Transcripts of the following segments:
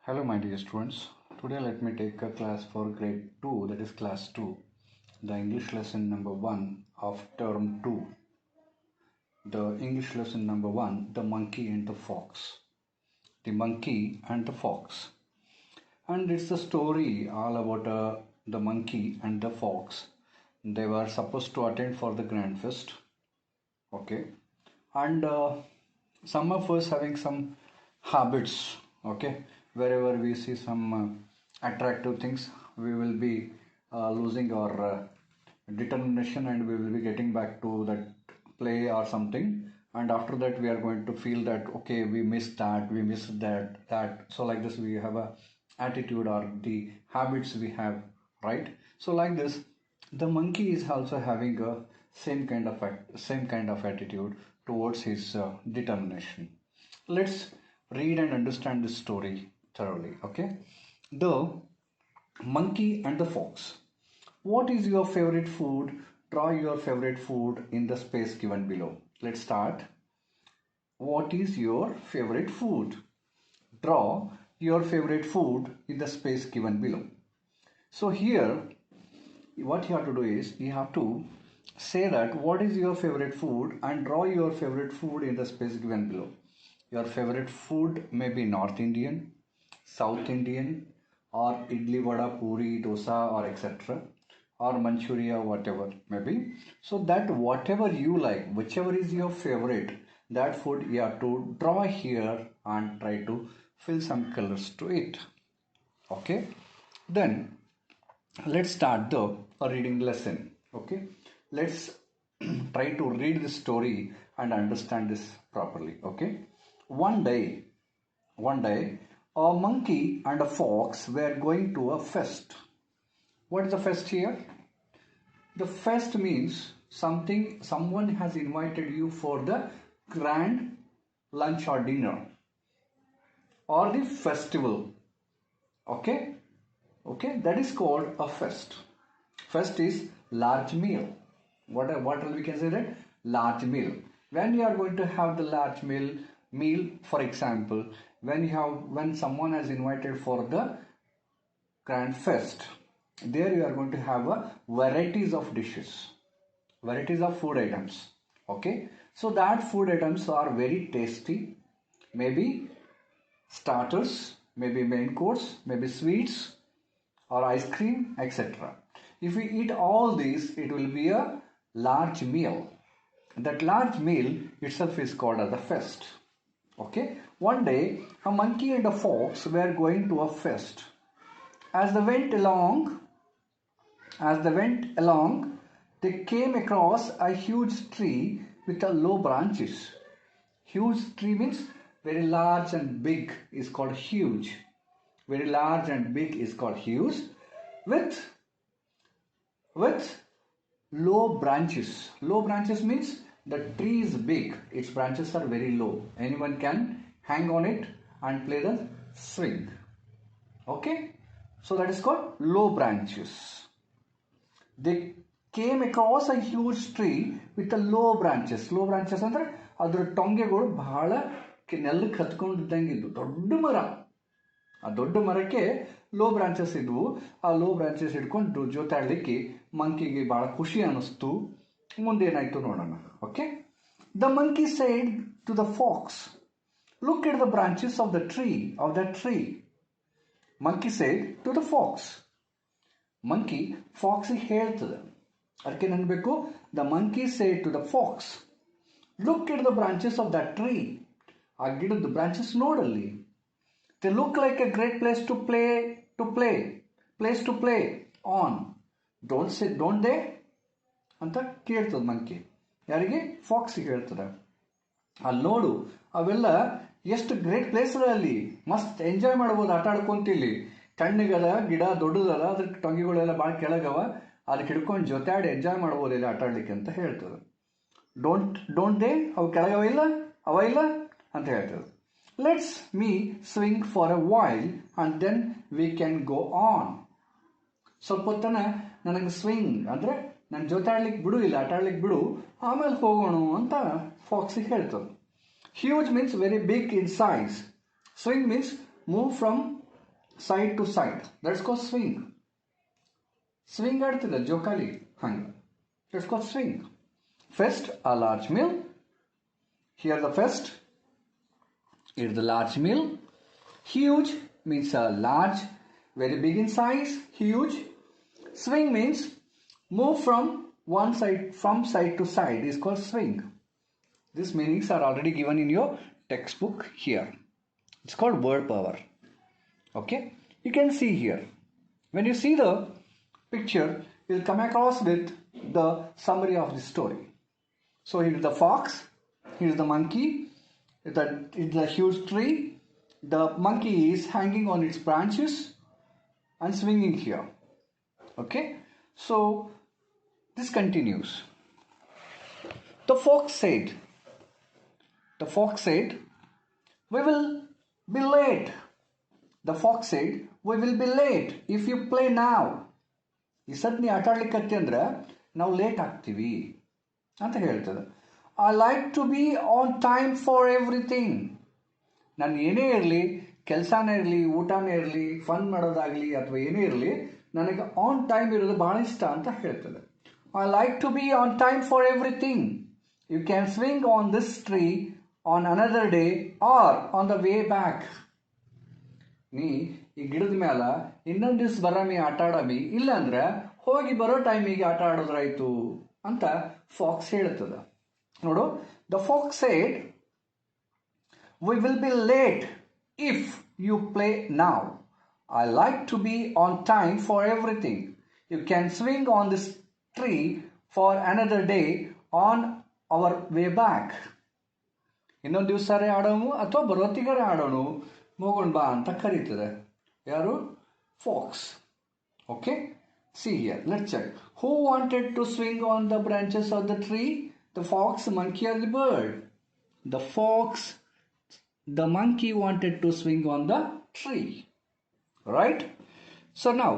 Hello my dear students, today let me take a class for grade 2, that is class 2, the English lesson number 1 of term 2. The English lesson number 1, the monkey and the fox. The monkey and the fox. And it's a story all about the monkey and the fox. They were supposed to attend for the grand feast. Okay. And some of us having some habits, okay, wherever we see some attractive things we will be losing our determination and we will be getting back to that play or something, and after that we are going to feel that okay, we missed that, we missed that. So like this we have a attitude or the habits we have, right? So like this the monkey is also having a same kind of attitude towards his determination. Let's read and understand this story thoroughly. Okay, the monkey and the fox. What is your favorite food? Draw your favorite food in the space given below. Let's start. What is your favorite food? Draw your favorite food in the space given below. So here what you have to do is you have to say that what is your favorite food and draw your favorite food in the space given below. Your favorite food may be North Indian, South Indian, or idli vada, puri, dosa, or etc., or Manchuria, whatever maybe. So that whatever you like, whichever is your favorite, that food you have to draw here and try to fill some colors to it. Okay, then let's start the reading lesson. Okay, let's try to read the story and understand this properly. Okay, one day a monkey and a fox were going to a fest. What is the fest here? The fest means someone has invited you for the grand lunch or dinner or the festival. Okay, that is called a fest. Fest is large meal. What we can say that? Large meal. When you are going to have the large meal, for example, when someone has invited for the grand fest, there you are going to have a varieties of dishes, varieties of food items. Okay, so that food items are very tasty. Maybe starters, maybe main course, maybe sweets or ice cream, etc. If we eat all these, it will be a large meal. That large meal itself is called as a feast. Okay. One day, a monkey and a fox were going to a feast. As they went along, they came across a huge tree with a low branches. Huge tree means very large and big is called huge. Very large and big is called huge, with low branches. Low branches means the tree is big, its branches are very low. Anyone can hang on it and play the swing. Okay, so that is called low branches. They came across a huge tree with a low branches. Low branches ಅಂದ್ರೆ ಅದರ ಟೊಂಗೆಗಳು ಬಹಳ ನೆಲಕ್ಕೆ ಹತ್ಕೊಂಡಿದ್ದಂಗಿದ್ದು ದೊಡ್ಡ ಮರ. ಆ ದೊಡ್ಡ ಮರಕ್ಕೆ low branches ಇದ್ವು. ಆ ಲೋ ಬ್ರಾಂಚಸ್ ಹಿಡ್ಕೊಂಡು ಜೋತಾಡ್ಲಿಕ್ಕೆ ಮಂಕಿಗೆ ಬಹಳ ಖುಷಿ ಅನ್ನಿಸ್ತು. ಮುಂದೇನಾಯ್ತು ನೋಡೋಣ. Okay, the monkey said to the fox, look at the branches of that tree. Monkey said to the fox. Monkey ಫಾಕ್ಸಿಗೆ ಹೇಳ್ತದೆ. ಅದಕ್ಕೆ ಅನ್ಬೇಕು, the monkey said to the fox, look at the branches of that tree. ಆ ಗಿಡದ branches ನೋಡಲ್ಲಿ. They look like a great place to play on. Don't they? ಅಂತ ಕೇಳ್ತದೆ monkey. ಯಾರಿಗೆ? ಫಾಕ್ಸಿಗೆ ಹೇಳ್ತದೆ. ಅಲ್ಲಿ ನೋಡು, ಅವೆಲ್ಲ ಎಷ್ಟು ಗ್ರೇಟ್ ಪ್ಲೇಸ್ ಅದ, ಅಲ್ಲಿ ಮಸ್ತ್ ಎಂಜಾಯ್ ಮಾಡ್ಬೋದು, ಆಟ ಆಡ್ಕೊಂತಿಲ್ಲಿ. ತಣ್ಣಗದ ಗಿಡ, ದೊಡ್ಡದದ, ಅದ್ರ ಟೊಂಗಿಗಳೆಲ್ಲ ಭಾಳ ಕೆಳಗವ, ಅದಕ್ಕೆ ಹಿಡ್ಕೊಂಡು ಜೊತೆಯಾಡಿ ಎಂಜಾಯ್ ಮಾಡ್ಬೋದು ಇಲ್ಲಿ ಆಟ ಆಡ್ಲಿಕ್ಕೆ ಅಂತ ಹೇಳ್ತದೆ. Don't they? ಅವು ಕೆಳಗವ ಇಲ್ಲ, ಅವ ಇಲ್ಲ ಅಂತ ಹೇಳ್ತದೆ. Let's me swing for a while and then we can go on. ಸ್ವಲ್ಪ ಹೊತ್ತನ ನನಗೆ ಸ್ವಿಂಗ್ ಅಂದರೆ ನನ್ನ ಜೊತೆ ಆಡ್ಲಿಕ್ಕೆ ಬಿಡು, ಇಲ್ಲ ಆಟ ಆಡ್ಲಿಕ್ಕೆ ಬಿಡು, ಆಮೇಲೆ ಹೋಗೋಣ ಅಂತ ಫಾಕ್ಸಿಗೆ ಹೇಳ್ತದೆ. Huge means very big in size. Swing means move from side to side. That's called swing. Swing ಆಡ್ತಿದ್ದ ಜೋಕಾಲಿ ಹಂಗೆ. That's called swing. Fist, a large meal. Here the fist. Here the large meal. Huge means a large, very big in size. Huge. Swing means move from one side, from side to side is called swing. These meanings are already given in your textbook here. It's called word power. Okay, you can see here. When you see the picture, you'll come across with the summary of the story. So here is the fox, here is the monkey, it's a huge tree. The monkey is hanging on its branches and swinging here. Okay, so this continues. The fox said, we will be late. The fox said, we will be late if you play now. ಈ ಸದ್ ನೀ ಆಟ ಆಡ್ಲಿಕ್ಕತ್ತಿ ಅಂದ್ರೆ ನಾವು late ಆಗ್ತೀವಿ ಅಂತ ಹೇಳ್ತದೆ. I like to be on time for everything. ನಾನು ಏನೇ ಇರಲಿ, ಕೆಲಸನೇ ಇರಲಿ, ಊಟನೇ ಇರಲಿ, ಫನ್ ಮಾಡೋದಾಗಲಿ ಅಥವಾ ಏನೇ ಇರಲಿ, ನನಗೆ ಆನ್ ಟೈಮ್ ಇರೋದು ಭಾಳ ಇಷ್ಟ ಅಂತ ಹೇಳ್ತದೆ. I like to be on time for everything. You can swing on this tree on another day or on the way back. ನೀ ಈ ಗಿಡದ ಮ್ಯಾಲ ಇನ್ನೊಂದು ದಿವ್ಸ ಬರಾಮಿ ಆಟ ಆಡಮಿ, ಇಲ್ಲಾಂದ್ರೆ ಹೋಗಿ ಬರೋ ಟೈಮಿಗೆ ಆಟ ಆಡೋದ್ರಾಯ್ತು ಅಂತ ಫಾಕ್ಸ್ ಹೇಳ್ತದ. ನೋಡು, the fox said, we will be late if you play now. I like to be on time for everything. You can swing on this tree for another day on our way back. ಇನ್ನೊಂದು ದಿವಸರೇ ಆಡೋನು ಅಥವಾ ಬರೋತ್ತಿಗರೇ ಆಡೋನು, ಹೋಗೋಣ ಬಾ ಅಂತ ಕರೀತದೆ. ಯಾರು? Fox. Okay, see here, let's check. Who wanted to swing on the branches of the tree? The fox, monkey, or the bird? The fox, the monkey wanted to swing on the tree, right? So now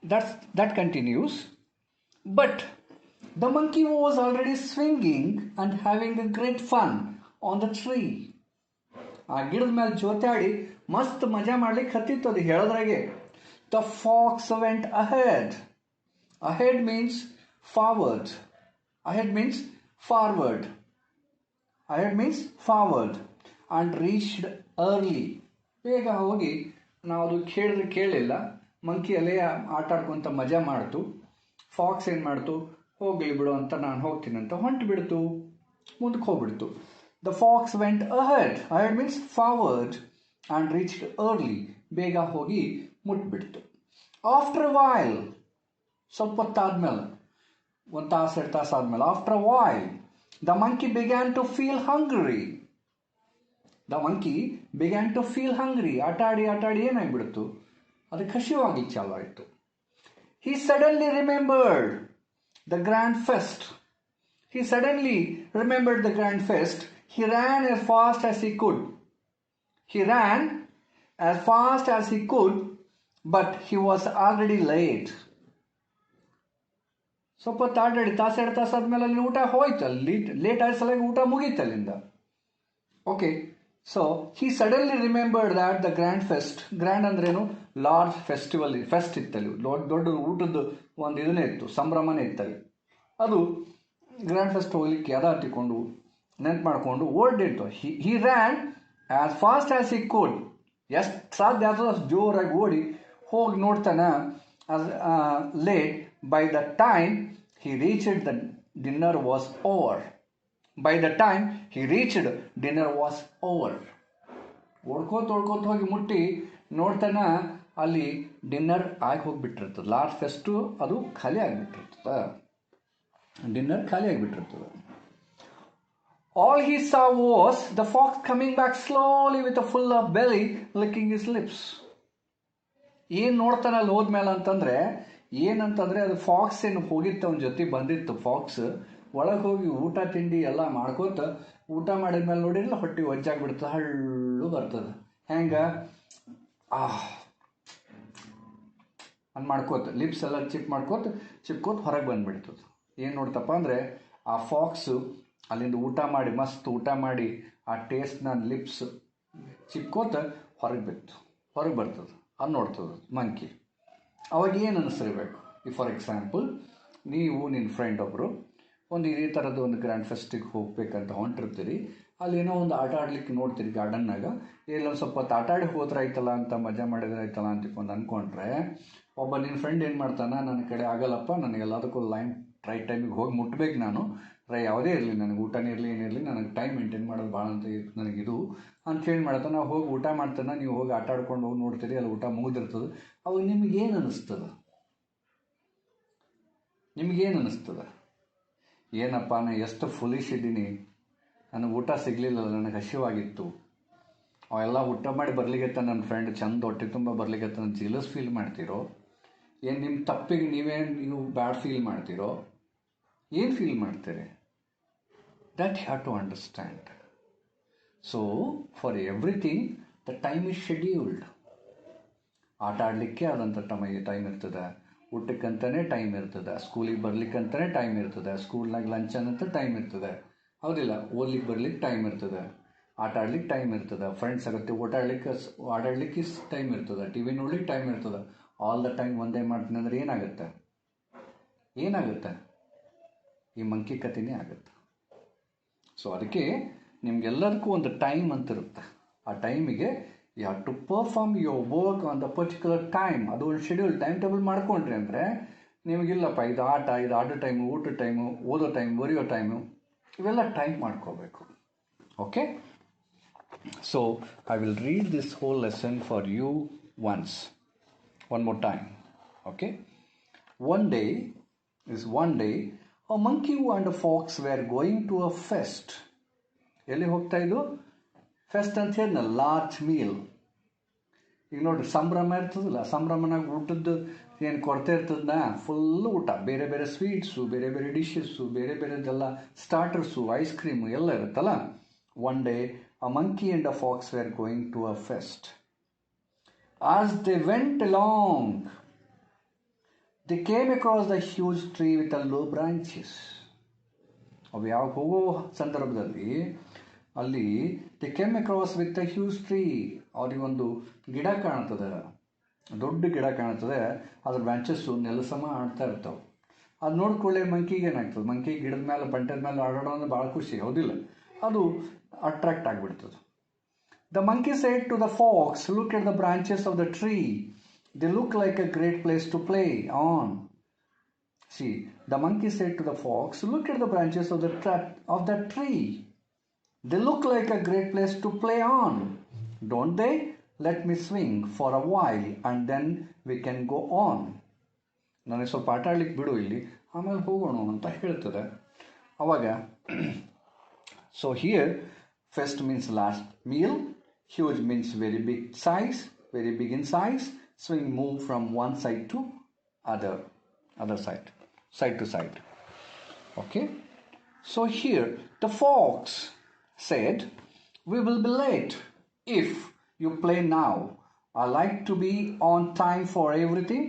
that continues. But the monkey was already swinging and having a great fun on the tree. ಆ ಗಿಡದ ಮೇಲೆ ಜೋತಾಡಿ ಮಸ್ತ್ ಮಜಾ ಮಾಡ್ಲಿಕ್ಕೆ ಹತ್ತಿತ್ತು ಅದು ಹೇಳೋದ್ರಾಗೆ. The fox went ahead. Ahead means forward. Ahead means forward. Ahead means forward. And reached early. ಬೇಗ ಹೋಗಿ, ನಾವು ಅದು ಕೇಳಿಲ್ಲ, ಮಂಕಿ ಅಲ್ಲೇ ಆಟ ಆಡ್ಕೊಂತ ಮಜಾ ಮಾಡ್ತು. ಫಾಕ್ಸ್ ಏನು ಮಾಡ್ತು, ಹೋಗಲಿ ಬಿಡು ಅಂತ ನಾನು ಹೋಗ್ತೀನಿ ಅಂತ ಹೊಂಟು ಬಿಡ್ತು, ಮುಂದಕ್ಕೆ ಹೋಗ್ಬಿಡ್ತು. The fox went ahead. Ahead means forward and reached early. ಬೇಗ ಹೋಗಿ ಮುಟ್ಬಿಡ್ತು. After a while, ಸ್ವಲ್ಪ ಹೊತ್ತಾದ್ಮೇಲೆ, ಒಂದು ತಾಸು 2 ತಾಸು ಆದ್ಮೇಲೆ, after a while, the monkey began to feel hungry. The monkey began to feel hungry. ಆಟ ಆಡಿ ಏನಾಗ್ಬಿಡ್ತು, ಅದಕ್ಕೆ ಹಸಿವಾಗ್ಲಿಕ್ಕೆ ಚಾಲು ಆಯಿತು. He suddenly remembered the grand feast. He suddenly remembered the grand feast. He ran as fast as he could. But he was already late. ಸ್ವಲ್ಪ ತಾಟಾಡಿ ತಾಸು 2 ತಾಸು ಆದ್ಮೇಲೆ ಅಲ್ಲಿ ಊಟ ಹೋಯ್ತಲ್ಲಿ, ಲೇಟ್ ಆದ ಸಲ ಊಟ ಮುಗೀತಲ್ಲಿಂದ. Okay, so he suddenly remembered that the grand feast, grand ಅಂದ್ರೇನು, ಲಾರ್ಜ್ ಫೆಸ್ಟಿವಲ್, ಫೆಸ್ಟ್ ಇತ್ತಲ್ಲಿ, ದೊಡ್ಡ ಊಟದ ಒಂದು ಇದನ್ನೇ ಇತ್ತು, ಸಂಭ್ರಮನೇ ಇತ್ತಲ್ಲಿ. ಅದು ಗ್ರ್ಯಾಂಡ್ ಫೆಸ್ಟ್ ಹೋಗ್ಲಿಕ್ಕೆ ಅದ ಹತ್ತಿಕೊಂಡು ನೆನ್ಪು ಮಾಡಿಕೊಂಡು ಓಡಿತ್ತು. he ran as fast as he could. ಎಷ್ಟು ಸಾಧ್ಯ ಆದರೂ ಅಷ್ಟು ಜೋರಾಗಿ ಓಡಿ ಹೋಗಿ ನೋಡ್ತಾನೆ. Late, by the time he reached, the dinner was over. By the time he reached, dinner was over. ಓಡ್ಕೋತ ಹೋಗಿ ಮುಟ್ಟಿ ನೋಡ್ತಾನೆ, ಅಲ್ಲಿ ಡಿನ್ನರ್ ಆಗಿ ಹೋಗ್ಬಿಟ್ಟಿರ್ತದೆ. ಲಾರ್ಜ್ ಫೆಸ್ಟು ಅದು ಖಾಲಿ ಆಗಿಬಿಟ್ಟಿರ್ತದೆ, ಡಿನ್ನರ್ ಖಾಲಿ ಆಗಿಬಿಟ್ಟಿರ್ತದೆ. All he saw was the fox coming back slowly with a full of belly, licking his lips. ಏನು ನೋಡ್ತಾನೆ ಅಲ್ಲಿ ಹೋದ್ಮೇಲೆ ಅಂತಂದರೆ, ಏನಂತಂದರೆ ಅದು ಫಾಕ್ಸ್ ಏನು ಹೋಗಿತ್ತು, ಅವನ ಜೊತೆ ಬಂದಿತ್ತು ಫಾಕ್ಸ್. ಒಳಗೆ ಹೋಗಿ ಊಟ ತಿಂಡಿ ಎಲ್ಲ ಮಾಡ್ಕೋತ, ಊಟ ಮಾಡಿದ್ಮೇಲೆ ನೋಡಿರಲ್ಲ ಹೊಟ್ಟೆ ಒಜ್ಜಾಗ್ಬಿಡ್ತದೆ, ಹಳ್ಳು ಬರ್ತದೆ. ಹೆಂಗೆ ಅನ್ ಮಾಡ್ಕೋತ ಲಿಪ್ಸ್ ಎಲ್ಲ ಚಿಪ್ಕೋತ ಹೊರಗೆ ಬಂದುಬಿಡ್ತದೆ. ಏನು ನೋಡ್ತಪ್ಪ ಅಂದರೆ, ಆ ಫಾಕ್ಸು ಅಲ್ಲಿಂದ ಊಟ ಮಾಡಿ, ಮಸ್ತ್ ಊಟ ಮಾಡಿ, ಆ ಟೇಸ್ಟ್ನ ಲಿಪ್ಸ್ ಚಿಪ್ಕೋತ ಹೊರಗೆ ಬರ್ತದೆ. ಅದು ನೋಡ್ತದೆ ಮಂಕಿ. ಅವಾಗ ಏನು ಅನ್ನಿಸ್ತಿರ್ಬೇಕು, ಈ ಫಾರ್ ಎಕ್ಸಾಂಪಲ್ ನೀವು ನಿನ್ನ ಫ್ರೆಂಡ್ ಒಬ್ಬರು ಒಂದು ಇದೇ ಥರದ್ದು ಒಂದು ಗ್ರ್ಯಾಂಡ್ ಫೆಸ್ಟಿಗೆ ಹೋಗ್ಬೇಕಂತ ಹೊಂಟಿರ್ತೀರಿ. ಅಲ್ಲಿ ಏನೋ ಒಂದು ಆಟ ಆಡ್ಲಿಕ್ಕೆ ನೋಡ್ತೀರಿ ಗಾರ್ಡನ್ನಾಗ, ಎಲ್ಲೊಂದು ಸ್ವಲ್ಪ ಹೊತ್ತು ಆಟ ಆಡಿ ಹೋದ್ರೆ ಆಯ್ತಲ್ಲ ಅಂತ, ಮಜಾ ಮಾಡಿದ್ರೆ ಆಯ್ತಲ್ಲ ಅಂತ ಅಂದ್ಕೊಂಡ್ರೆ, ಒಬ್ಬ ನಿನ್ನ ಫ್ರೆಂಡ್ ಏನು ಮಾಡ್ತಾನೆ, ನನ್ನ ಕಡೆ ಆಗಲ್ಲಪ್ಪ, ನನಗೆ ಎಲ್ಲದಕ್ಕೂ ರೈಟ್ ಟೈಮಿಗೆ ಹೋಗಿ ಮುಟ್ಬೇಕು, ನಾನು ಯಾವುದೇ ಇರಲಿ, ನನಗೆ ಊಟನೇ ಇರಲಿ ಏನಿರಲಿ, ನನಗೆ ಟೈಮ್ ಮೇಂಟೈನ್ ಮಾಡೋದು ಭಾಳ ಅಂತ ನನಗಿದು ಅಂತೇಳಿ ಮಾಡ್ತಾನೆ. ನಾವು ಹೋಗಿ ಊಟ ಮಾಡ್ತಾನೆ, ನೀವು ಹೋಗಿ ಆಟ ಆಡ್ಕೊಂಡು ಹೋಗಿ ನೋಡ್ತೀರಿ, ಅಲ್ಲಿ ಊಟ ಮುಗಿದಿರ್ತದೆ. ಅವಾಗ ನಿಮಗೇನು ಅನ್ನಿಸ್ತದೆ? ಏನಪ್ಪ ನಾನು ಎಷ್ಟು ಫುಲಿಶ್ ಇದ್ದೀನಿ, ನನಗೆ ಊಟ ಸಿಗಲಿಲ್ಲಲ್ಲ, ನನಗೆ ಹಸಿವಾಗಿತ್ತು, ಅವೆಲ್ಲ ಊಟ ಮಾಡಿ ಬರ್ಲಿಕ್ಕೆ ನನ್ನ ಫ್ರೆಂಡ್ ಚಂದ ಹೊಟ್ಟೆ ತುಂಬ ಬರ್ಲಿಕ್ಕೆ ನಾನು ಜೀಲಸ್ ಫೀಲ್ ಮಾಡ್ತೀರೋ, ಏನು ನಿಮ್ಮ ತಪ್ಪಿಗೆ ನೀವು ಬ್ಯಾಡ್ ಫೀಲ್ ಮಾಡ್ತೀರೋ, ಏನು ಫೀಲ್ ಮಾಡ್ತೀರಿ? That have to understand. So for everything the time is scheduled. ಆಟ ಆಡಲಿಕ್ಕೆ ಆದಂಥ ಟೈಮ್ ಇರ್ತದೆ, ಊಟಕ್ಕಂತಲೇ ಟೈಮ್ ಇರ್ತದೆ, ಸ್ಕೂಲಿಗೆ ಬರ್ಲಿಕ್ಕಂತಲೇ ಟೈಮ್ ಇರ್ತದೆ, ಸ್ಕೂಲ್ನಾಗ ಲಂಚ್ ಅನ್ನಂತ ಟೈಮ್ ಇರ್ತದೆ, ಹೌದಿಲ್ಲ? ಓದ್ಲಿಕ್ಕೆ ಬರ್ಲಿಕ್ಕೆ ಟೈಮ್ ಇರ್ತದೆ, ಆಟ ಆಡ್ಲಿಕ್ಕೆ ಟೈಮ್ ಇರ್ತದೆ, ಫ್ರೆಂಡ್ಸ್ ಆಗುತ್ತೆ ಆಡಾಡ್ಲಿಕ್ಕೆ ಟೈಮ್ ಇರ್ತದೆ, ಟಿ ವಿ ನೋಡ್ಲಿಕ್ಕೆ ಟೈಮ್ ಇರ್ತದೆ. ಆಲ್ ದ ಟೈಮ್ ಒಂದೇ ಮಾಡ್ತೀನಿ ಅಂದರೆ ಏನಾಗುತ್ತೆ? ಈ ಮಂಕಿ ಕಥೆನೇ ಆಗುತ್ತೆ. ಸೊ ಅದಕ್ಕೆ ನಿಮ್ಗೆಲ್ಲದಕ್ಕೂ ಒಂದು ಟೈಮ್ ಅಂತ ಇರುತ್ತೆ. ಆ ಟೈಮಿಗೆ you have to perform your work on the particular time. ಅದು ಒಂದು ಶೆಡ್ಯೂಲ್ ಟೈಮ್ ಟೇಬಲ್ ಮಾಡ್ಕೊಂಡ್ರಿ ಅಂದರೆ ನಿಮಗಿಲ್ಲಪ್ಪ ಇದು ಆಡೋ ಟೈಮು, ಊಟದ ಟೈಮು, ಓದೋ ಟೈಮ್, ಬರೆಯೋ ಟೈಮು, ಇವೆಲ್ಲ ಟೈಮ್ ಮಾಡ್ಕೋಬೇಕು. Okay, so I will read this whole lesson for you one more time. Okay, one day, a monkey and a fox were going to a fest. ಎಲ್ಲಿ ಹೋಗ್ತಾ ಇದ್ದು? Fest ಅಂತ ಹೇಳಿದ್ನ, large meal. ಈಗ ನೋಡ್ರಿ, ಸಂಭ್ರಮ ಇರ್ತದಲ್ಲ, ಸಂಭ್ರಮನಾಗ ಊಟದ್ದು ಏನು ಕೊರತೆ ಇರ್ತದನ್ನ, ಫುಲ್ ಊಟ, ಬೇರೆ ಬೇರೆ ಸ್ವೀಟ್ಸು, ಬೇರೆ ಬೇರೆ ಡಿಶಸ್ಸು, ಬೇರೆ ಬೇರೆದೆಲ್ಲ ಸ್ಟಾರ್ಟರ್ಸು, ಐಸ್ ಕ್ರೀಮು ಎಲ್ಲ ಇರುತ್ತಲ್ಲ. One day a monkey and a fox were going to a fest. As they went along, they came across the huge tree with the low branches. ಅವು ಯಾವಾಗ ಹೋಗೋ ಸಂದರ್ಭದಲ್ಲಿ ಅಲ್ಲಿ they came across with a huge tree. ಅವರಿಗೊಂದು ಗಿಡ ಕಾಣ್ತದೆ, ದೊಡ್ಡ ಗಿಡ ಕಾಣ್ತದೆ, ಅದ್ರ ಬ್ರಾಂಚಸ್ಸು ನೆಲಸಮ ಆಡ್ತಾ ಇರ್ತಾವೆ. ಅದು ನೋಡ್ಕೊಳ್ಳೆ ಮಂಕಿಗೆ ಏನಾಗ್ತದೆ, ಮಂಕಿ ಗಿಡದ ಮೇಲೆ ಬಂಟದ ಮೇಲೆ ಆಡೋಣ ಅಂದ್ರೆ ಭಾಳ ಖುಷಿ, ಹೌದಿಲ್ಲ? ಅದು ಅಟ್ರಾಕ್ಟ್ ಆಗಿಬಿಡ್ತದೆ. The monkey said to the fox, look at the branches of the tree. They look like a great place to play on. See, the monkey said to the fox, look at the branches of the tree. They look like a great place to play on, don't they? Let me swing for a while and then we can go on. ನನಗೆ ಸ್ವಲ್ಪ ಆಟ ಆಡ್ಲಿಕ್ಕೆ ಬಿಡು ಇಲ್ಲಿ, ಆಮೇಲೆ ಹೋಗೋಣ ಅಂತ ಹೇಳ್ತದೆ. ಅವಾಗ so here fest means last meal, huge means very big in size, swing move from one side to other side to side. Okay, so here the fox said, we will be late if you play now. I like to be on time for everything.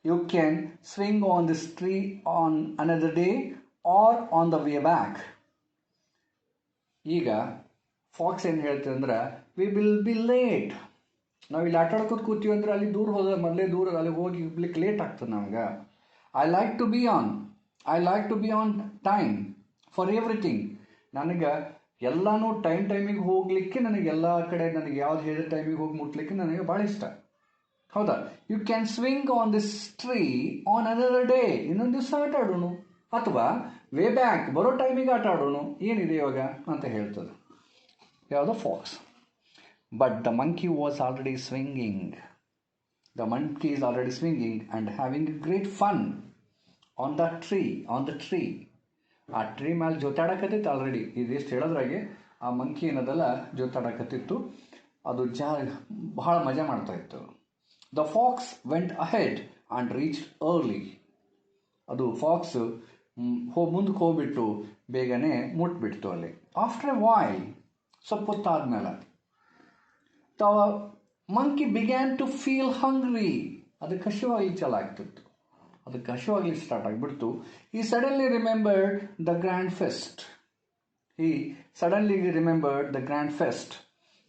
You can swing on this tree on another day or on the way back. ಈಗ fox ಏನು ಹೇಳ್ತೀವಿ ಅಂದ್ರೆ, we will be late. ನಾವು ಇಲ್ಲಿ ಆಟ ಆಡ್ಕೋತ ಕೂತೀವಿ ಅಂದರೆ ಅಲ್ಲಿ ಮೊದಲೇ ದೂರ ಅಲ್ಲಿ ಹೋಗಿ ಇರ್ಲಿಕ್ಕೆ ಲೇಟ್ ಆಗ್ತದೆ ನಮ್ಗೆ. I like to be on time for everything. ನನಗೆ ಎಲ್ಲನೂ ಟೈಮಿಗೆ ಹೋಗಲಿಕ್ಕೆ, ನನಗೆ ಎಲ್ಲ ಕಡೆ ನನಗೆ ಯಾವ್ದು ಹೇಳಿದ ಟೈಮಿಗೆ ಹೋಗಿ ಮುಟ್ಲಿಕ್ಕೆ ನನಗೆ ಭಾಳ ಇಷ್ಟ, ಹೌದಾ? You can swing on this tree on another day. ಇನ್ನೊಂದು ದಿವಸ ಆಟ ಆಡೋಣ, ಅಥವಾ ವೇ ಬ್ಯಾಕ್ ಬರೋ ಟೈಮಿಗೆ ಆಟ ಆಡೋಣ, ಏನಿದೆ ಇವಾಗ ಅಂತ ಹೇಳ್ತದೆ ಯಾವುದೋ fox. But the monkey was already swinging. The monkey is already swinging and having great fun on the tree. ಆ ಟ್ರೀ ಮೇಲೆ ಜೋತಾಡಕತ್ತಿತ್ತು ಆಲ್ರೆಡಿ. ಇದೆಷ್ಟು ಹೇಳೋದ್ರಾಗೆ ಆ ಮಂಕಿ ಏನದಲ್ಲ ಜೋತಾಡಕತ್ತಿತ್ತು, ಅದು ಬಹಳ ಮಜಾ ಮಾಡ್ತಾ ಇತ್ತು. The fox went ahead and reach early. ಅದು ಫಾಕ್ಸ್ ಮುಂದಕ್ಕೆ ಹೋಗ್ಬಿಟ್ಟು ಬೇಗನೆ ಮುಟ್ಬಿಡ್ತು ಅಲ್ಲಿ. ಆಫ್ಟರ್ ಎ ವೈಲ್, ಸ್ವಲ್ಪ ಹೊತ್ತಾದ್ಮೇಲೆ, the monkey began to feel hungry. ಅದಕ್ಕೆ ಹಸಿವಾಗ್ಲಿಕ್ಕೆ ಚಾಲು ಆಗ್ತಿತ್ತು, ಅದಕ್ಕೆ ಹಸಿವಾಗ್ಲಿಕ್ಕೆ ಸ್ಟಾರ್ಟ್ ಆಗಿಬಿಡ್ತು. He suddenly remembered the grand feast.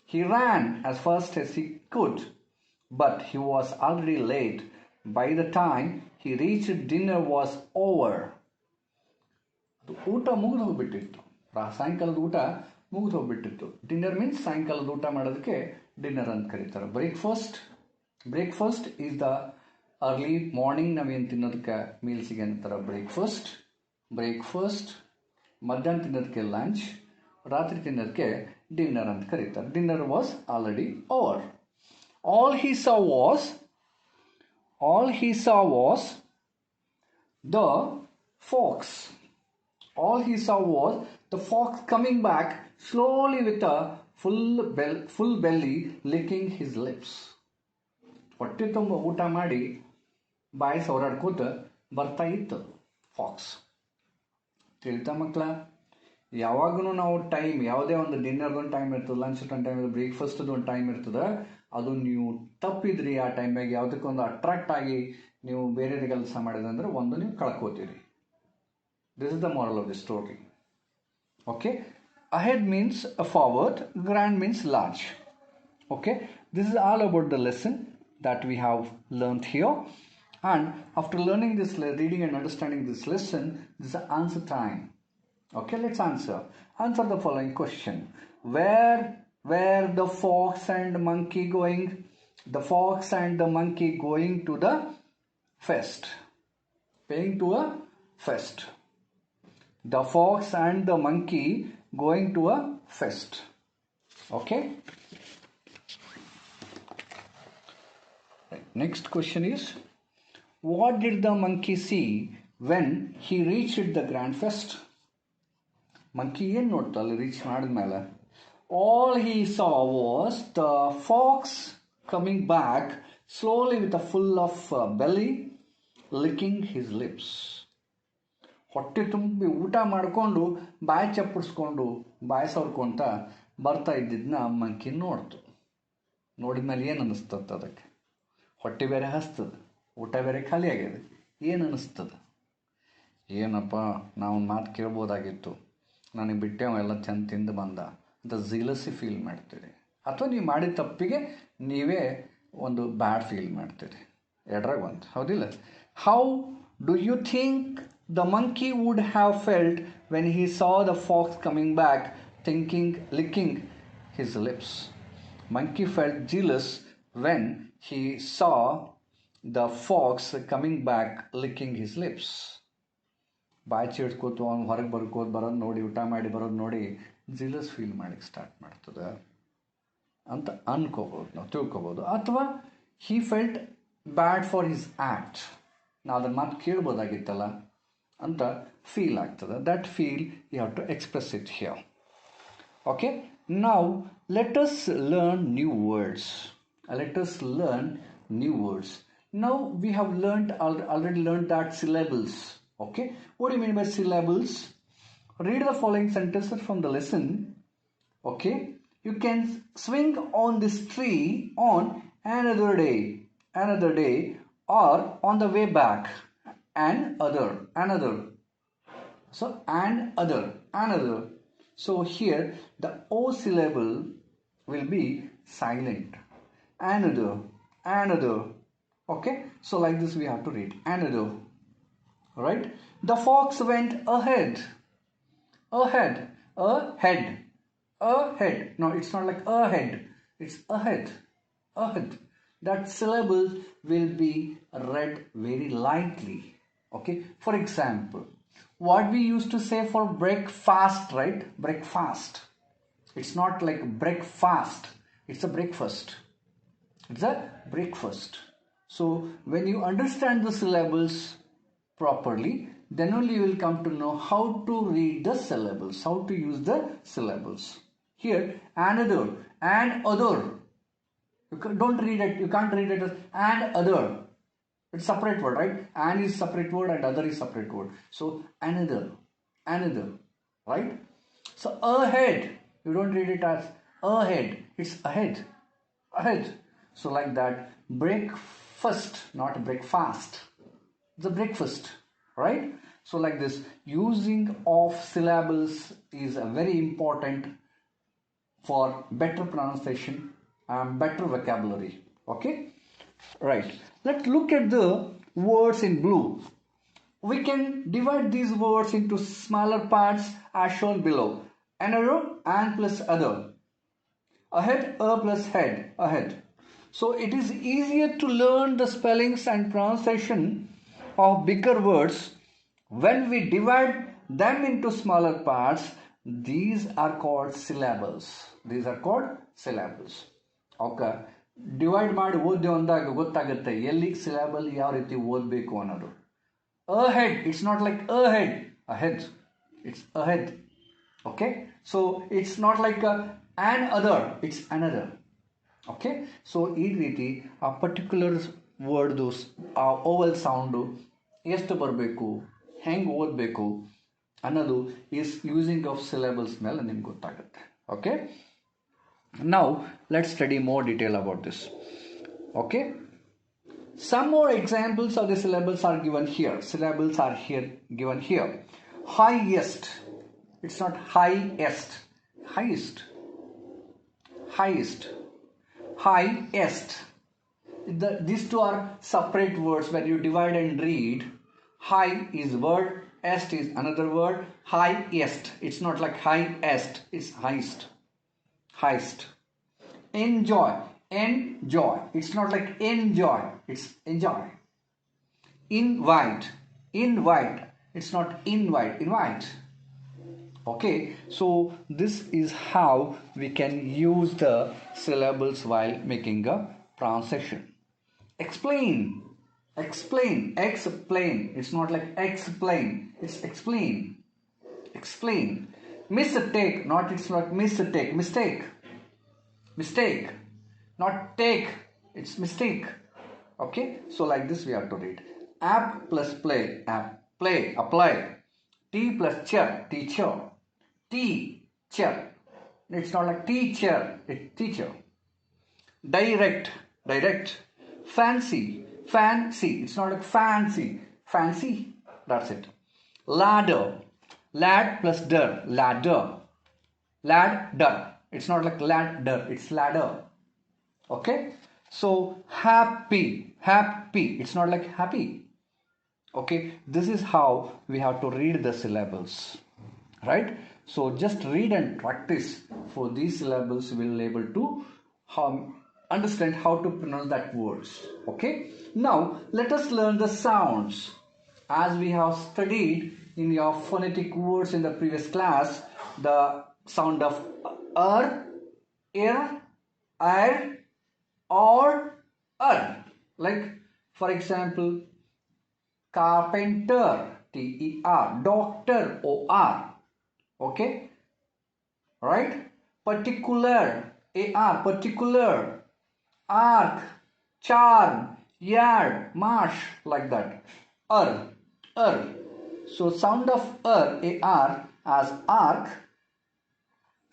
He ran as fast as he could but he was already late. By the time he reached, dinner was over. ಊಟ ಮುಗಿದು ಹೋಗ್ಬಿಟ್ಟಿತ್ತು. ಸಾಯಂಕಾಲದ ಊಟ ಮುಗಿದು ಹೋಗ್ಬಿಟ್ಟಿತ್ತು. ಡಿನ್ನರ್ ಮೀನ್ಸ್ ಸಾಯಂಕಾಲದ ಊಟ ಮಾಡೋದಕ್ಕೆ ಡಿನ್ನರ್ ಅಂತ ಕರೀತಾರೆ. Breakfast is the early morning ನಾವೇನು ತಿನ್ನೋದಕ್ಕೆ ಮೀಲ್ಸಿಗೆ ಅಂತಾರೆ ಬ್ರೇಕ್ಫಾಸ್ಟ್. ಮಧ್ಯಾಹ್ನ ತಿನ್ನೋದಕ್ಕೆ ಲಂಚ್, ರಾತ್ರಿ ತಿನ್ನೋದಕ್ಕೆ ಡಿನ್ನರ್ ಅಂತ ಕರೀತಾರೆ. Dinner was already over. All he saw was the fox. All he saw was the fox coming back slowly with a full belly, licking his lips. ಹೊಟ್ಟೆ ತುಂಬ ಊಟ ಮಾಡಿ ಬಾಯಿ ಸವರಾಡ್ಕೋತ ಬರ್ತಾ ಇತ್ತು ಫಾಕ್ಸ್. ತಿಳಿತಾ ಮಕ್ಕಳ? ಯಾವಾಗೂ ನಾವು ಟೈಮ್, ಯಾವುದೇ ಒಂದು ಡಿನ್ನರ್ದೊಂದು ಟೈಮ್ ಇರ್ತದೆ, ಲಂಚ್ ಒಂದು ಟೈಮ್ ಇರ್ತದೆ, ಬ್ರೇಕ್ಫಾಸ್ಟ್ದು ಒಂದು ಟೈಮ್ ಇರ್ತದೆ. ಅದು ನೀವು ತಪ್ಪಿದ್ರಿ ಆ ಟೈಮ್ನಾಗ ಯಾವುದಕ್ಕೊಂದು ಅಟ್ರಾಕ್ಟ್ ಆಗಿ ನೀವು ಬೇರೆ ಕೆಲಸ ಮಾಡಿದಂದ್ರೆ ಒಂದು ನೀವು ಕಳ್ಕೋತೀರಿ. This is the moral of the story. Okay, ahead means forward, grand means large. Okay, this is all about the lesson that we have learned here. And after learning this, reading and understanding this lesson, this is the answer time. Okay, let's answer the following question. Where were the fox and monkey going? The fox and the monkey going to the feast. Paying to a feast. The fox and the monkey going to a feast. Okay. Next question is, what did the monkey see when he reached the grand feast? Monkey ಏನು ನೋಡ್ತಾ ಅಲ್ಲಿ reach ಮಾಡಿದ್ಮೇಲೆ? All he saw was the fox coming back slowly with a full of belly, licking his lips. ಹೊಟ್ಟೆ ತುಂಬಿ ಊಟ ಮಾಡಿಕೊಂಡು ಬಾಯಿ ಚಪ್ಪಡಿಸ್ಕೊಂಡು ಬಾಯಿ ಸವರ್ಕೊಂತ ಬರ್ತಾ ಇದ್ದಿದ್ದನ್ನ ಮಂಕಿ ನೋಡ್ತು. ನೋಡಿದ್ಮೇಲೆ ಏನು ಅನ್ನಿಸ್ತದ ಅದಕ್ಕೆ? ಹೊಟ್ಟೆ ಬೇರೆ ಹಸ್ತದ, ಊಟ ಬೇರೆ ಖಾಲಿ ಆಗ್ಯದ. ಏನು ಅನ್ನಿಸ್ತದ? ಏನಪ್ಪ, ನಾವು ಮಾತು ಕೇಳ್ಬೋದಾಗಿತ್ತು, ನನಗೆ ಬಿಟ್ಟೆ ಎಲ್ಲ ಚೆಂದ ತಿಂದು ಬಂದ ಅಂತ ಜೀಲಸಿ ಫೀಲ್ ಮಾಡ್ತೀರಿ. ಅಥವಾ ನೀವು ಮಾಡಿದ ತಪ್ಪಿಗೆ ನೀವೇ ಒಂದು ಬ್ಯಾಡ್ ಫೀಲ್ ಮಾಡ್ತೀರಿ. ಎರಡರಾಗ ಒಂದು, ಹೌದಿಲ್ಲ? How do you think the monkey would have felt when he saw the fox coming back licking his lips? Monkey felt jealous when he saw the fox coming back licking his lips. ಬಾಯಿ ಚೇಡ್ಸ್ಕೋತು ಅವ್ನು ಹೊರಗೆ ಬರ್ಕೋದು ಬರೋದು ನೋಡಿ, ಊಟ ಮಾಡಿ ಬರೋದು ನೋಡಿ ಜಿಲಸ್ feel ಮಾಡಕ್ಕೆ ಸ್ಟಾರ್ಟ್ ಮಾಡ್ತದೆ ಅಂತ ಅನ್ಕೋಬೋದು, ನಾವು ತಿಳ್ಕೊಬೋದು. ಅಥವಾ he felt bad for his act, ನಾವು ಅದನ್ನು ಮಾತು ಕೇಳ್ಬೋದಾಗಿತ್ತಲ್ಲ ಅಂತ ಫೀಲ್ ಆಗ್ತದೆ. That feel you have to express it here. Okay, now let us learn new words. Now we have already learned that syllables. Okay, what do you mean by syllables? Read the following sentences from the lesson. Okay, you can swing on this tree on another day or on the way back. Another. So another. So here the O syllable will be silent. Another. Okay, so like this we have to read another. Right? The fox went ahead. No, it's not like ahead. It's ahead. That syllable will be read very lightly. Okay, for example, what we used to say for breakfast, right? Breakfast. It's not like breakfast. It's a breakfast. So when you understand the syllables properly, then only you will come to know how to read the syllables, how to use the syllables. Here, another and other. Don't read it. You can't read it as and other. It's separate word, right? And is separate word and other is separate word. So another, right? So ahead, you don't read it as ahead. It's ahead. So like that, breakfast, not breakfast. It's a breakfast, right? So like this, using of syllables is very important for better pronunciation and better vocabulary. Okay? Right. Let's look at the words in blue. We can divide these words into smaller parts as shown below. Another, and plus other. Ahead, plus head, ahead. So it is easier to learn the spellings and pronunciation of bigger words when we divide them into smaller parts. These are called syllables. These are called syllables. Okay. Divide ಮಾಡಿ ಓದಿ ಅಂದಾಗ ಗೊತ್ತಾಗುತ್ತೆ ಎಲ್ಲಿ syllable ಯಾವ ರೀತಿ ಓದಬೇಕು ಅನ್ನೋದು. Ahead, it's not like ahead, ahead. It's ahead. Okay. So it's not like an other, it's another. Okay. So ಈ ರೀತಿ ಆ ಪರ್ಟಿಕ್ಯುಲರ್ ವರ್ಡ್ದು ಆ ಓವಲ್ ಸೌಂಡು ಎಷ್ಟು ಬರಬೇಕು, ಹೆಂಗೆ ಓದಬೇಕು ಅನ್ನೋದು ಈಸ್ ಯೂಸಿಂಗ್ ಆಫ್ ಸಿಲೆಬಲ್ಸ್ ಮೇಲೆ ನಿಮ್ಗೆ ಗೊತ್ತಾಗುತ್ತೆ. Okay. Now let's study more detail about this. Okay. Some more examples of the syllables are given here. Syllables are here given here. Highest. It's not highest. Highest. Highest. Highest. These two are separate words. When you divide and read, high is word, est is another word. Highest. It's not like highest. It's highest. Highest. Enjoy. Enjoy. It's not like enjoy. It's enjoy. Invite. Invite. It's not invite. Invite. Okay. So this is how we can use the syllables while making a pronunciation. Explain. Explain. Explain. It's not like explain. It's explain. Explain. Mistake. Not it's not mistake. Mistake. Mistake. Not take. It's mistake. Okay. So like this we have to read. App plus play. App. Play. Apply. T plus chair. Teacher. Teacher. It's not like teacher. It's teacher. Direct. Direct. Fancy. Fancy. It's not like fancy. Fancy. That's it. Ladder. Lad plus der. Ladder. Ladder. It's not like ladder. It's ladder. Okay. So happy. Happy. It's not like happy. Okay. This is how we have to read the syllables. Right. So just read and practice. For these syllables we will be able to understand how to pronounce that words. Okay. Now let us learn the sounds. As we have studied in your phonetic words in the previous class, the sound of or, like for example, carpenter, T-E-R, doctor, O-R. Okay. Right. Particular, A-R, particular, arc, charm, yard, marsh, like that. So sound of A-R as arc.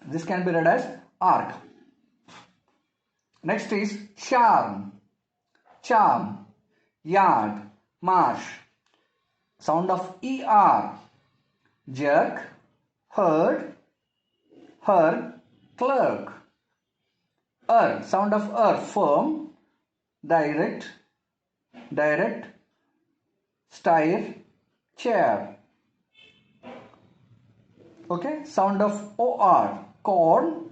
This can be read as arc. Next is charm. Charm. Yard. Marsh. Sound of ER. Jerk. Herd. Her. Clerk. Sound of firm. Direct. Direct. Style. Chair. Okay. Sound of OR. Corn.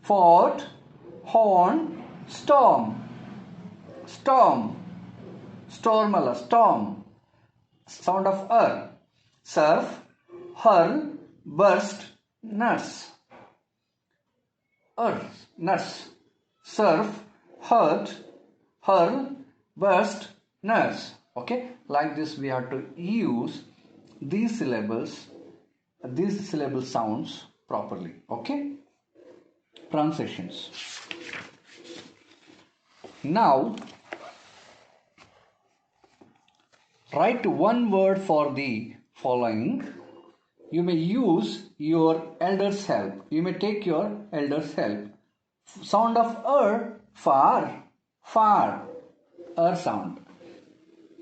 Fort. Horn. Storm. Storm. Storm. Storm. Sound of surf. Hurl. Burst. Nurse. Nurse. Surf. Hurt. Hurl. Burst. Nurse. Okay. Like this we have to use these syllables, these syllable sounds properly. Okay. Pronunciations. Now write one word for the following. You may use your elder's help. You may take your elder's help. Sound of far. Far. Sound.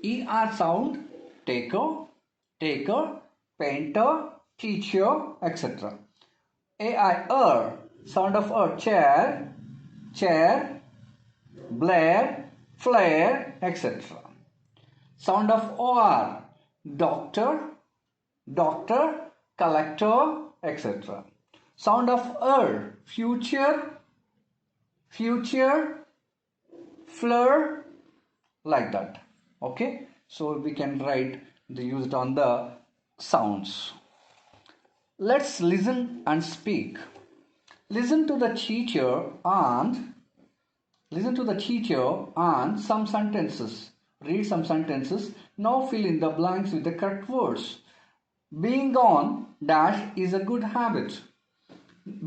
ER sound. Taker. Taker. Painter. Teacher, etc. AI sound of chair. Chair. Blair. flare, etc. Sound of OR, doctor, doctor, collector, etc. Sound of future, future, fleur, like that. Okay, so we can write the used on the sounds. Let's listen and speak. Listen to the teacher and some sentences. Read some sentences. Now fill in the blanks with the correct words. Being on dash is a good habit.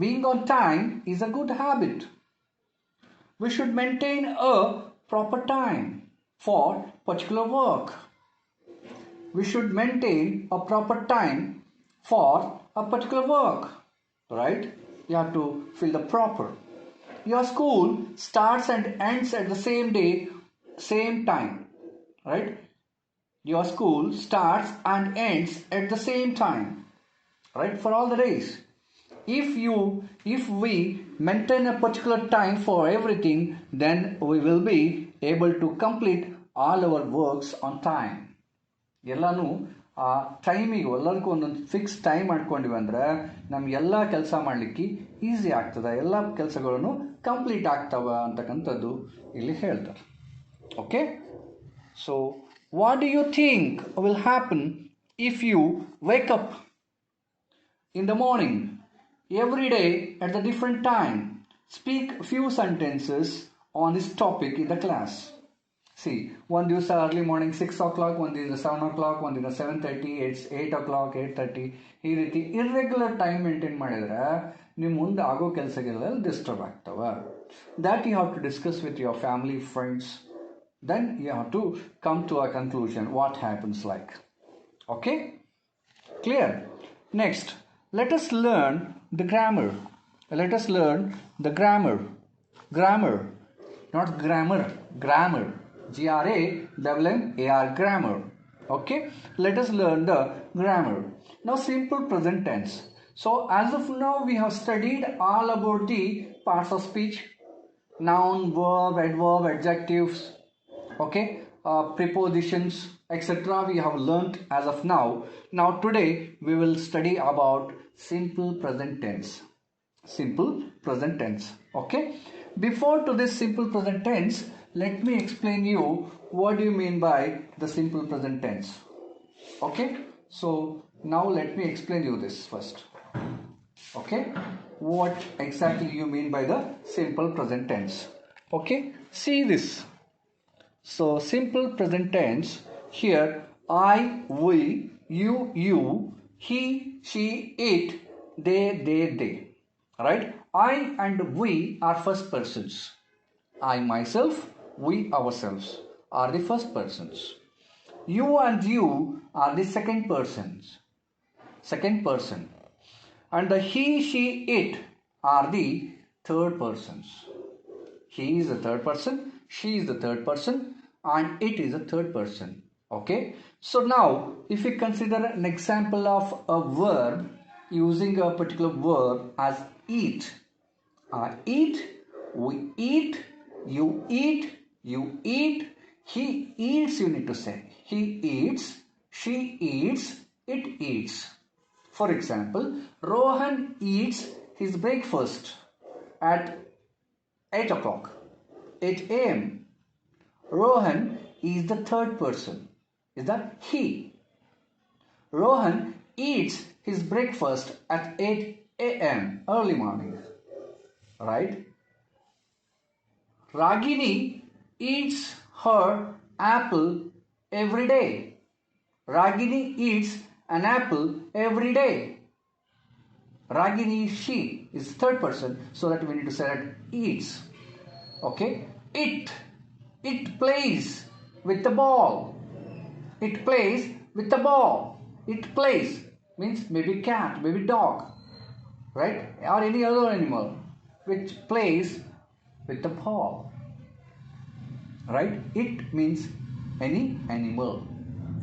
Being on time is a good habit. We should maintain a proper time for particular work. We should maintain a proper time for a particular work. Right? You have to fill the proper. Your school starts and ends at the same day, same time. Right? Your school starts and ends at the same time. Right? For all the days. If we maintain a particular time for everything, then we will be able to complete all our works on time. ಎಲ್ಲಾನು ಆ ಟೈಮಿಗೆ ಎಲ್ಲರಿಗೂ ಒಂದೊಂದು fix time ಮಾಡ್ಕೊಂಡಿವಿ ಅಂದ್ರೆ ನಮ್ಗೆಲ್ಲ ಕೆಲಸ ಮಾಡಲಿಕ್ಕೆ easy ಆಗ್ತದೆ, ಎಲ್ಲ ಕೆಲಸಗಳನ್ನು ಕಂಪ್ಲೀಟ್ ಆಗ್ತವ ಅಂತಕ್ಕಂಥದ್ದು ಇಲ್ಲಿ ಹೇಳ್ತಾರೆ. Okay, so what do you think will happen if you wake up in the morning every day at the different time? Speak few sentences on this topic in the class. See, one ದಿವಸ early morning 6 o'clock, one ದಿವಸ 7 o'clock, one ದಿವಸ 7:30, 8 o'clock, 8:30, ಈ ರೀತಿ irregular time maintain ಮಾಡಿದ್ರೆ ನಿಮ್ಮ ಮುಂದೆ ಆಗೋ ಕೆಲಸಗಳೆಲ್ಲ disturb ಆಗ್ತವ. That you have to discuss with your family, friends. Then you have to come to a conclusion what happens like. Okay? Clear? Next, let us learn the grammar. Let us learn the grammar. Grammar, not grammar. Grammar. G-R-A-M-M-A-R. Grammar. Okay. Let us learn the grammar. Now, simple present tense. So, as of now, we have studied all about the parts of speech: noun, verb, adverb, adjectives. Okay. Prepositions, etc. we have learnt as of now. Now today we will study about simple present tense. Simple present tense. Okay, before to this simple present tense, let me explain you what do you mean by the simple present tense. Okay, so now let me explain you this first. Okay, what exactly you mean by the simple present tense. Okay, see this. So, simple present tense, here I, we, you, he, she, it, they. Right? I and we are first persons. I myself, we ourselves are the first persons. You and you are the second persons. Second person. And the he, she, it are the third persons. He is the third person, she is the third person, and it is the third person. Okay, so now if we consider an example of a verb, using a particular verb as eat. I eat, we eat, you eat, he eats, you need to say. He eats, she eats, it eats. For example, Rohan eats his breakfast at 8 o'clock, 8 a.m. Rohan is the third person. Is that he? Rohan eats his breakfast at 8 a.m. early morning. Right? Ragini eats her apple every day. Ragini eats an apple every day. Ragini, she is third person, so that we need to say that eats. Okay? It plays with the ball. It plays with the ball. It plays means maybe cat, maybe dog, right? Or any other animal which plays with the ball. Right? It means any animal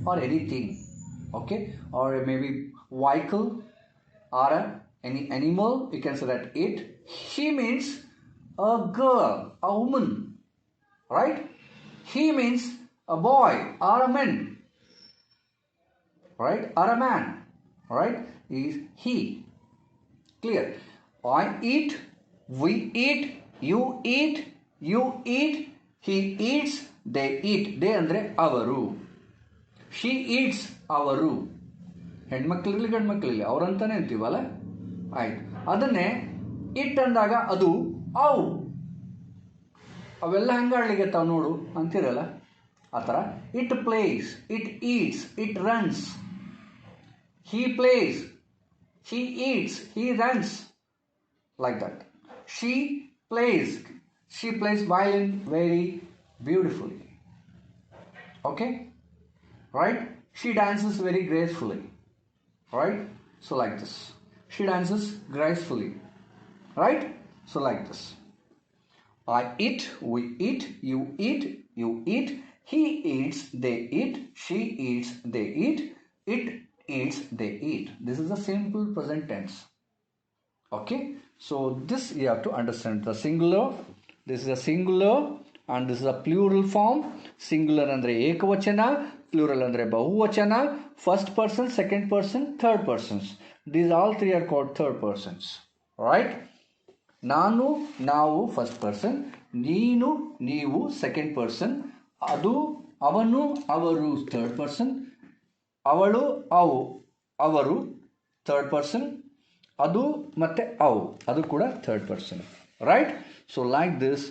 or anything. Okay? Or maybe vehicle or any animal. You can say that it. She means a girl, a woman. Right? He means a boy or a man, right? Or a man, right? Is he. Clear? I eat, we eat, you eat, he eats, they eat. They andre avaru. She eats avaru. ಹೆಣ್ಮಕ್ಳಿರ್ಲಿ ಗಂಡ್ಮಕ್ಳಿರ್ಲಿ ಅವ್ರಂತಾನೆ ಅಂತೀವಲ್ಲ, ಆಯ್ತು. ಅದನ್ನೇ it ಅಂದಾಗ ಅದು ಅವು. ಅವೆಲ್ಲ ಹೆಂಗಾಡ್ಲಿಕ್ಕೆ ತಾವು ನೋಡು ಅಂತಿರಲ್ಲ, ಆ ಥರ. It place, it eats, it runs. He plays, he eats, he runs. Like that. She plays violin very beautifully. Okay? Right? She dances very gracefully. Right? So like this. She dances gracefully. Right? So like this. I eat, we eat, you eat, he eats, they eat, she eats, they eat, it eats, they eat. This is a simple present tense. Okay, so this you have to understand. The singular, this is a singular and this is a plural form. Singular andre ekavachana, plural andre bahuvachana, first person, second person, third persons. These all three are called third persons. Right? Nanu, navu, first person. Neenu, neevu, second person. Adu, avanu, avaru, third person. Avalu, avu, avaru, third person. Adu ಮತ್ತೆ ಅವು, ಅದು ಕೂಡ third person. Right? So like this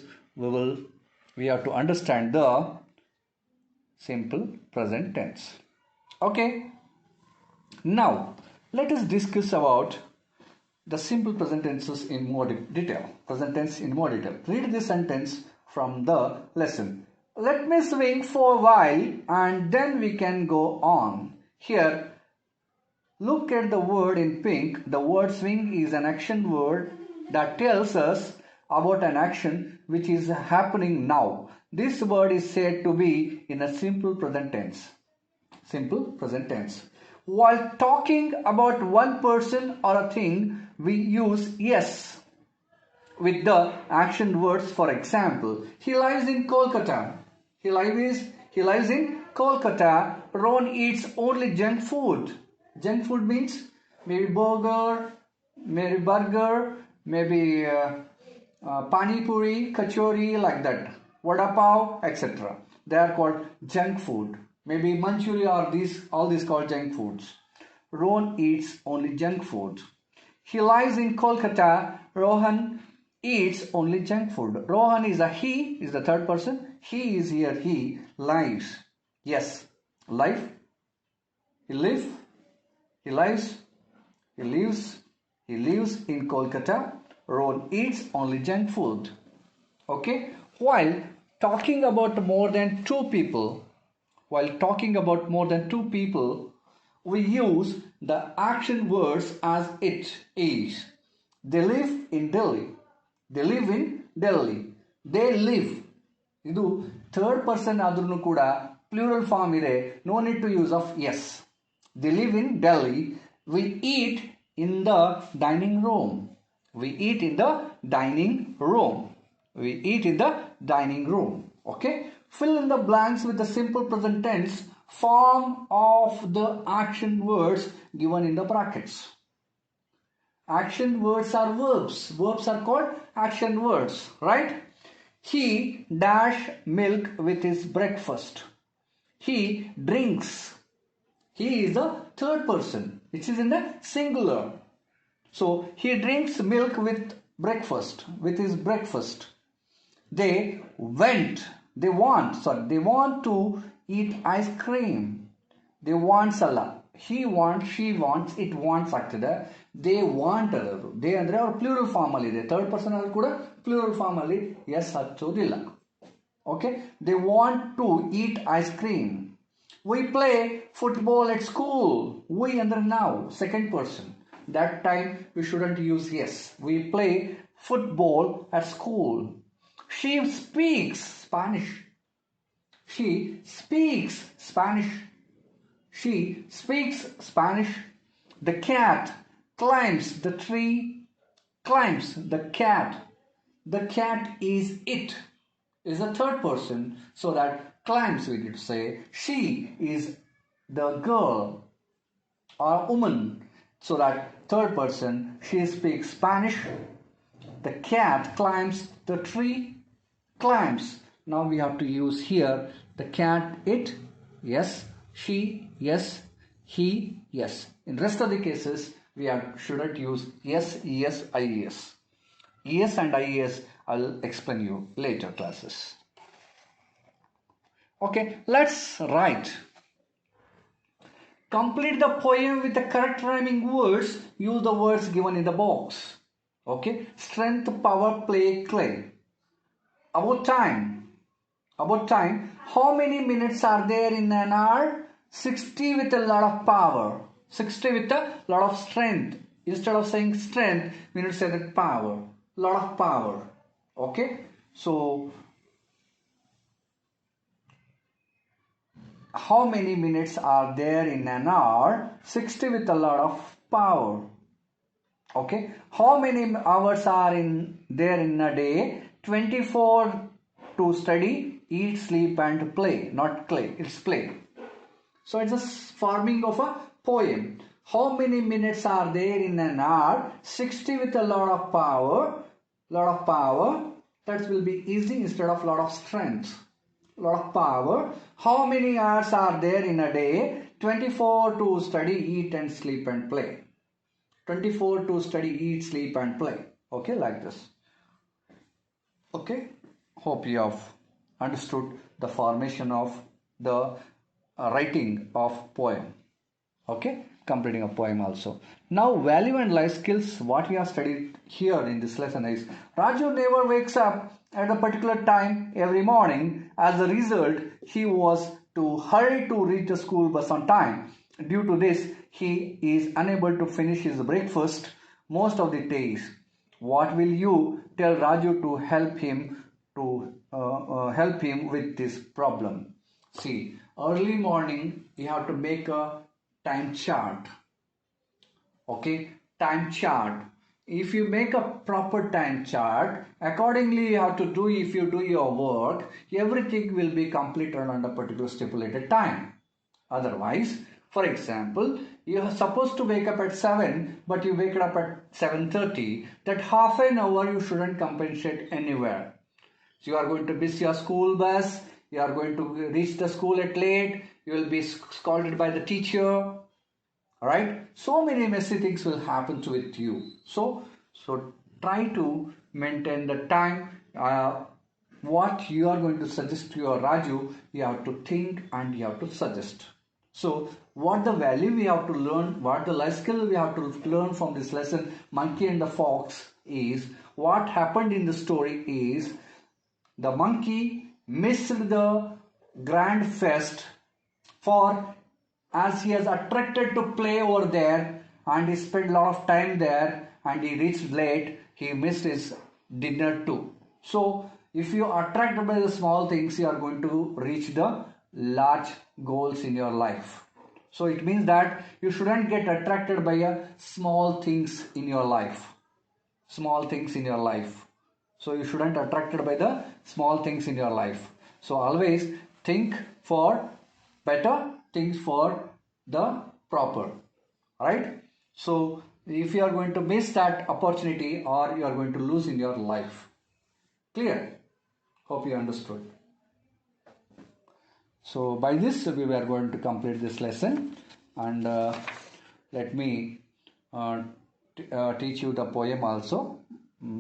we have to understand the simple present tense. Okay? Now let us discuss about the simple present tenses in more detail. Present tense in more detail. Read this sentence from the lesson. Let me swing for a while and then we can go on. Here, look at the word in pink. The word swing is an action word that tells us about an action which is happening now. This word is said to be in a simple present tense. Simple present tense. While talking about one person or a thing, we use yes with the action words. For example, he lives in Kolkata. He lives in Kolkata. Ron eats only junk food. Junk food means maybe burger, maybe pani puri, kachori, like that, vada pav, etc. They are called junk food. Maybe Manchuria or all these called junk foods. Ron eats only junk food. He lives in Kolkata. Rohan eats only junk food. Rohan is a he, is the third person. He is here, he lives. Yes, life. He lives in Kolkata. Ron eats only junk food. Okay? While talking about more than two people, we use the action words as it is. They live in Delhi. They live. ಇದು third person ಆದ್ರೂ ಕೂಡ plural form ಇದೆ. No need to use of S. They live in Delhi. We eat in the dining room. Okay? Fill in the blanks with the simple present tense form of the action words given in the brackets. Action words are verbs. Verbs are called action words. Right? He dash milk with his breakfast. He drinks. He is the third person, which is in the singular. So he drinks milk with his breakfast. They want to eat ice cream. They want salad. He wants, she wants, it wants ಆಗ್ತದೆ. They want ಅನ್ನೋದು. They ಅಂದರೆ ಅವ್ರ plural form ಅಲ್ಲಿ ಇದೆ. Third person ಅಲ್ಲಿ ಕೂಡ plural form ಅಲ್ಲಿ S ಹಚ್ಚೋದಿಲ್ಲ. Okay? They want to eat ice cream. We play football at school. We under now, second person. That time we shouldn't use yes. We play football at school. She speaks Spanish. The cat climbs the tree. The cat is it. is the third person, so that climbs we could say she is the girl or woman, so that third person, she speaks Spanish. The cat climbs the tree, climbs. Now we have to use here the cat, it, yes, she, yes, he, yes. In rest of the cases we shouldn't use yes, es, ies. Es and ies I'll explain you later classes. Okay, let's write. Complete the poem with the correct rhyming words. Use the words given in the box. Okay, strength, power, play, clay. About time. About time. How many minutes are there in an hour? 60 with a lot of power. 60 with a lot of strength. Instead of saying strength, we need to say that power. Lot of power. Okay. So, how many minutes are there in an hour? 60 with a lot of power. Okay. How many hours are there in a day? 24 to study, eat, sleep and play. Not clay, it's play. So it's a forming of a poem. How many minutes are there in an hour? 60 with a lot of power. Lot of power. That will be easy instead of lot of strength. Lot of power. How many hours are there in a day? 24 to study, eat and sleep and play. 24 to study, eat, sleep and play. Okay, like this. Okay, hope you have understood the formation of the writing of poem. Okay, completing a poem also. Now, value and life skills, what we have studied here in this lesson is Raju never wakes up at a particular time every morning. As a result, he was to hurry to reach the school bus on time. Due to this, he is unable to finish his breakfast most of the days. What will you tell Raju to help him with this problem? See, early morning you have to make a time chart. Okay, time chart. If you make a proper time chart, accordingly you have to do, if you do your work, everything will be completed on a particular stipulated time. Otherwise, for example, you are supposed to wake up at 7, but you wake up at 7:30. That half an hour you shouldn't compensate anywhere. So you are going to miss your school bus, you are going to reach the school at late, you will be scolded by the teacher. Alright, so many messy things will happen with you. So try to maintain the time. What you are going to suggest to your Raju, you have to think and you have to suggest. So what the value we have to learn, what the life skill we have to learn from this lesson, Monkey and the Fox, is what happened in the story is the monkey missed the grand fest for, as he has attracted to play over there and he spent a lot of time there and he reached late, he missed his dinner too. So if you are attracted by the small things, you are going to reach the large goals in your life. So it means that you shouldn't get attracted by small things in your life. Small things in your life. So you shouldn't attracted by the small things in your life. So always think for better, things for the proper. Right? So if you are going to miss that opportunity or you are going to lose in your life. Clear? Hope you understood. So by this we were going to complete this lesson, and let me teach you the poem also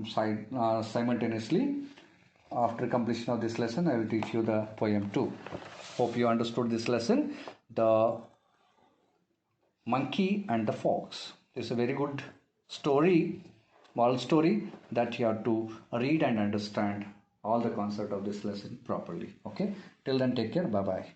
simultaneously. After completion of this lesson, I will teach you the poem too. Hope you understood this lesson. The Monkey and the Fox is a very good story, moral story, that you have to read and understand all the concept of this lesson properly. Okay, till then, take care. Bye bye.